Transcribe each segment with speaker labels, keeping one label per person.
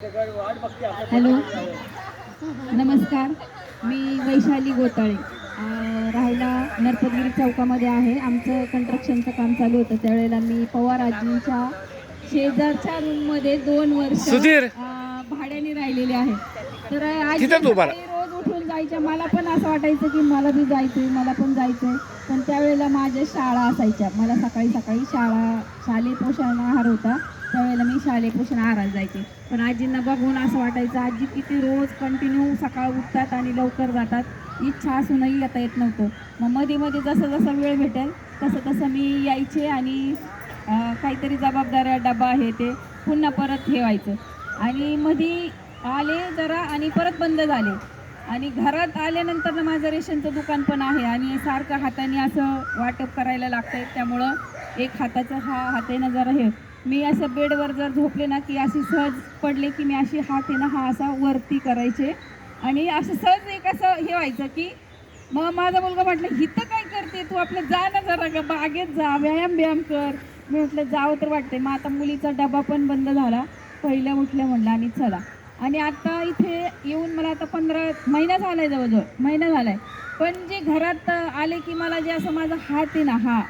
Speaker 1: Hello, नमस्कार. मी वैशाली गोताळे, राहायला नरपतगिरी चौकामध्ये आहे. आमचं कंस्ट्रक्शनचं काम चालू होतं त्यावेळेला मी पवार आजींच्या शेजारच्या रूममध्ये 2 वर्ष भाड्याने राहिलेले आहे. तर आजी रोज उठून जायच्या. मला पण असं वाटायचं की मला बी जायचंय, मला पण जायचंय. पण त्यावेळेला माझ्या शाळा असायच्या. मला सकाळी शालेय पोषण आहार होता, त्यावेळेला मी शालेय पोषण आहारात जायचे. पण आजींना बघून असं वाटायचं आजी किती रोज कंटिन्यू सकाळ उठतात आणि लवकर जातात. इच्छा असूनही येता येत नव्हतं. मग मध्ये मध्ये जसं जसं वेळ भेटेल तसं तसं मी यायचे आणि काहीतरी जबाबदाऱ्या डबा हे ते पुन्हा परत ठेवायचं. आणि मध्ये आले जरा आणि परत बंद झाले. आणि घरात आल्यानंतर ना माझं रेशनचं दुकान पण आहे आणि सारखं हाताने असं वाटप करायला लागतंय. त्यामुळं एक हाताचं हाताने जरा हे मी असं बेडवर जर झोपले ना की अशी सहज पडले की मी अशी हात आहे ना हा असा वरती करायचे आणि असं सहज एक असं हे व्हायचं की मग माझा मुलगा म्हटलं हिथं काय करते तू, आपलं जा ना जरा बागेत जा, व्यायाम कर. मी म्हटलं जावं तर वाटते. मग आता मुलीचा डबा पण बंद झाला, पहिल्या उठल्या म्हणलं आणि चला. आणि आता इथे येऊन मला आता 15 महिना झालाय, जवळजवळ महिना झालाय. पण जे घरात आले की मला जे असं माझा हात आहे ना हा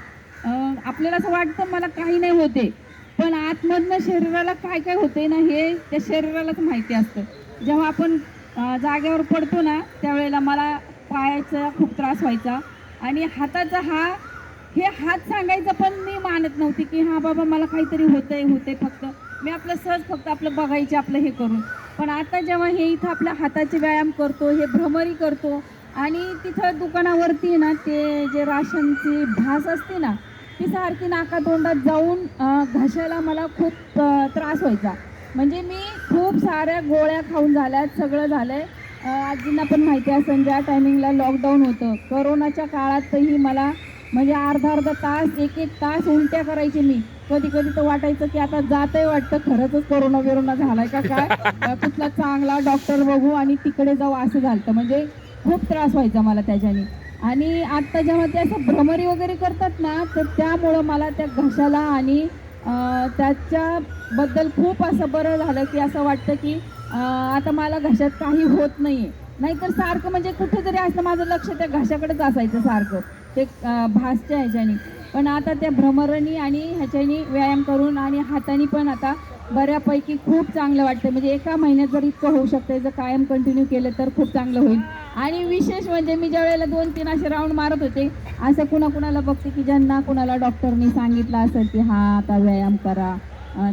Speaker 1: आपल्याला असं वाटतं मला काही नाही होते, पण आतमधनं शरीराला काय काय होते ना हे त्या शरीरालाच माहिती असतं. जेव्हा आपण जागेवर पडतो ना त्यावेळेला मला पायाचा खूप त्रास व्हायचा आणि हाताचा हे हात सांगायचं पण मी मानत नव्हती की हा बाबा मला काहीतरी होते. फक्त मी आपलं सहज फक्त आपलं बघायचे आपलं हे करून. पण आता जेव्हा हे इथं आपल्या हाताचे व्यायाम करतो, हे भ्रमरी करतो आणि तिथं दुकानावरती ना ते जे राशनची भास असते ना ती सारखी नाकातोंडात जाऊन घशाला मला खूप त्रास व्हायचा. म्हणजे मी खूप साऱ्या गोळ्या खाऊन झाल्यात, सगळं झालंय. आजींना पण माहिती असेल ज्या टायमिंगला लॉकडाऊन होतं कोरोनाच्या काळातही मला म्हणजे अर्धा तास एक तास उलट्या करायचे मी. कधी तर वाटायचं की आता जातंय वाटतं खरंच कोरोना झालाय का काय कुठला चांगला डॉक्टर बघू आणि तिकडे जाऊ असं झालं. म्हणजे खूप त्रास व्हायचा मला त्याच्याने. आणि आता जेव्हा ते असं भ्रमरी वगैरे करतात ना तर त्यामुळं मला त्या घशाला आणि त्याच्याबद्दल खूप असं बरं झालं की असं वाटतं की आता मला घशात काही होत नाहीये. नाहीतर सारखं म्हणजे कुठेतरी असलं माझं लक्ष त्या घशाकडेच असायचं सारखं ते भासच्या ह्याच्यानी. पण आता त्या भ्रमरणी आणि ह्याच्यानी व्यायाम करून आणि हाताने पण आता बऱ्यापैकी खूप चांगलं वाटतं. म्हणजे एका महिन्यात जर इतकं होऊ शकतं जर कायम कंटिन्यू केलं तर खूप चांगलं होईल. आणि विशेष म्हणजे मी ज्या वेळेला 2-3 असे राऊंड मारत होते असं कुणाला बघते की ज्यांना कुणाला डॉक्टरनी सांगितलं असेल की हा आता व्यायाम करा,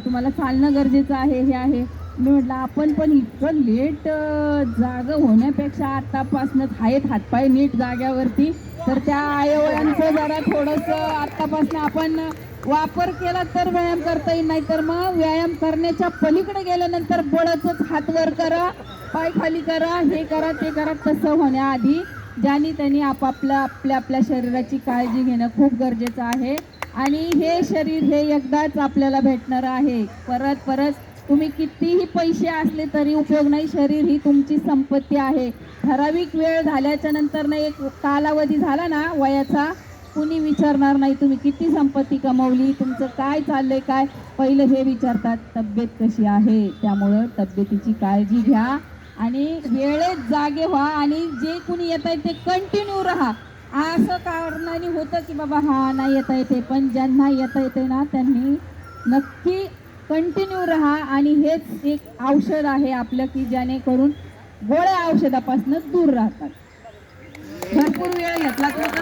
Speaker 1: तुम्हाला चालणं गरजेचं आहे, हे आहे. मी म्हटलं आपण पण इतकं लेट जागं होण्यापेक्षा आत्तापासूनच आहेत हातपाय नीट जाग्यावरती तर त्या अवयवांचं जरा थोडंसं आत्तापासून आपण वापर केला तर व्यायाम करता येईल. नाही तर मग व्यायाम करण्याच्या पलीकडे गेल्यानंतर बळच हात वर करा, पाय खाली करा, हे करा ते करा. तसं होण्याआधी ज्यांनी त्यांनी आपल्या शरीराची काळजी घेणं खूप गरजेचं आहे. आणि हे शरीर हे एकदाच आपल्याला भेटणार आहे. परत तुम्ही कितीही पैसे असले तरी उपयोग नाही. शरीर ही तुमची संपत्ती आहे. ठराविक वेळ झाल्याच्या नंतर ना एक कालावधी झाला ना वयाचा, कुणी विचारणार नाही तुम्ही किती संपत्ती कमवली, तुमचं काय चाललंय काय. पहिलं हे विचारतात तब्येत कशी आहे. त्यामुळं तब्येतीची काळजी घ्या आणि वेळेत जागे व्हा आणि जे कुणी येत आहे ते कंटिन्यू राहा. असं कारणाने होतं की बाबा हा नाही येता येते, पण ज्यांना येता येते ना त्यांनी नक्की कंटिन्यू राहा. आणि हेच एक औषध आहे आपलं की जेणेकरून गोळ्या औषधापासून दूर राहतात. भरपूर वेळ घेतला तर